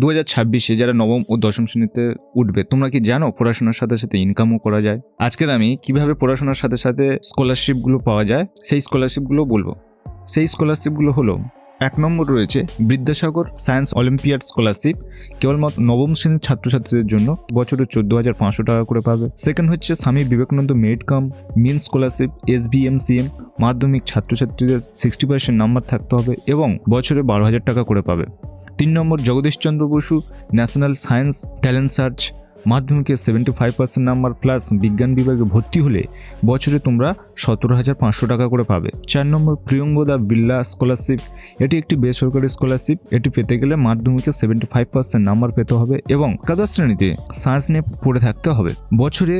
2026-এ যারা নবম ও দশম শ্রেণীতে উঠবে, তোমরা কি জানো পড়াশোনার সাথে সাথে ইনকামও করা যায়? আজকের আমি কিভাবে পড়াশোনার সাথে সাথে স্কলারশিপগুলো পাওয়া যায় সেই স্কলারশিপগুলো বলবো। সেই স্কলারশিপগুলো হলো, 1 নম্বর রয়েছে বিদ্যাসাগর সায়েন্স অলিম্পিয়াড স্কলারশিপ, কেবলমাত্র নবম শ্রেণীর ছাত্রছাত্রীদের জন্য, বছরে 14,500 টাকা করে পাবে। সেকেন্ড হচ্ছে Swami Vivekananda merit cum means scholarship SBMCM, মাধ্যমিক ছাত্রছাত্রীদের 60% নাম্বার থাকতে হবে এবং বছরে 12,000 টাকা করে পাবে। 3 নম্বর Jagadishchandra Bose national science talent search, মাধ্যমিকে 75% নাম্বার প্লাস বিজ্ঞান বিভাগে ভর্তি হলে বছরে তোমরা 17,500 টাকা করে পাবে। 4 নম্বর প্রিয়ঙ্গদা বিড়লা স্কলারশিপ, এটি একটি বেসরকারি স্কলারশিপ। এটি পেতে গেলে মাধ্যমিকে 75% নাম্বার পেতে হবে এবং একাদশ শ্রেণীতে সায়েন্স নিয়ে পড়ে থাকতে হবে, বছরে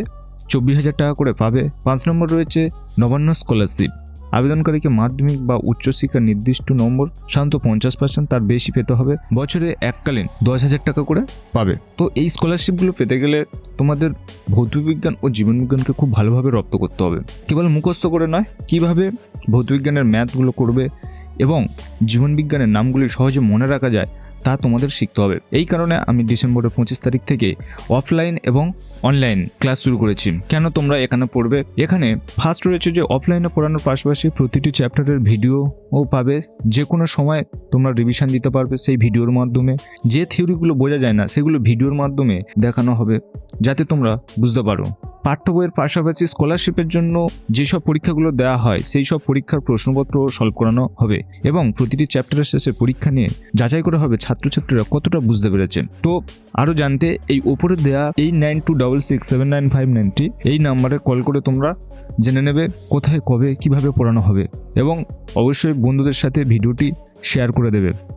24,000 টাকা করে পাবে। 5 নম্বর রয়েছে নবান্ন স্কলারশিপ, আবেদনকারীকে মাধ্যমিক বা উচ্চশিক্ষার নির্দিষ্ট নম্বর সাধারণত 50% তার বেশি পেতে হবে, বছরে এককালীন 10,000 টাকা করে পাবে। তো এই স্কলারশিপগুলো পেতে গেলে তোমাদের ভৌতবিজ্ঞান ও জীবনবিজ্ঞানকে খুব ভালোভাবে রপ্ত করতে হবে। কেবল মুখস্থ করে নয়, কিভাবে ভৌতবিজ্ঞানের ম্যাথগুলো করবে এবং জীবনবিজ্ঞানের নামগুলি সহজে মনে রাখা যায় তা তোমাদের শিখতে হবে। এই কারণে আমি ডিসেম্বরের 25 তারিখ থেকে অফলাইন এবং অনলাইন ক্লাস শুরু করেছি। কেন তোমরা এখানে পড়বে? এখানে ফার্স্ট রয়েছে যে অফলাইনে পড়ানোর পাশাপাশি প্রতিটি চ্যাপ্টারের ভিডিও পাবে, যে কোনো সময় তোমরা রিভিশন দিতে পারবে সেই ভিডিওর মাধ্যমে। যে থিওরিগুলো বোঝা যায় না সেগুলো ভিডিওর মাধ্যমে দেখানো হবে যাতে তোমরা বুঝতে পারো। পাঠ্য বইয়ের পাশাপাশি স্কলারশিপের জন্য যেসব পরীক্ষাগুলো দেওয়া হয় সেই সব পরীক্ষার প্রশ্নপত্র সলভ করানো হবে এবং প্রতিটি চ্যাপ্টারের শেষে পরীক্ষা নিয়ে যাচাই করা হবে ছাত্রছাত্রীরা কতটা বুঝতে পেরেছে। তো আরও জানতে এই ওপরে দেওয়া 8926679590 এই নাম্বারে কল করে তোমরা জেনে নেবে কোথায় কবে কিভাবে পড়ানো হবে এবং অবশ্যই বন্ধুদের সাথে ভিডিওটি শেয়ার করে দেবে।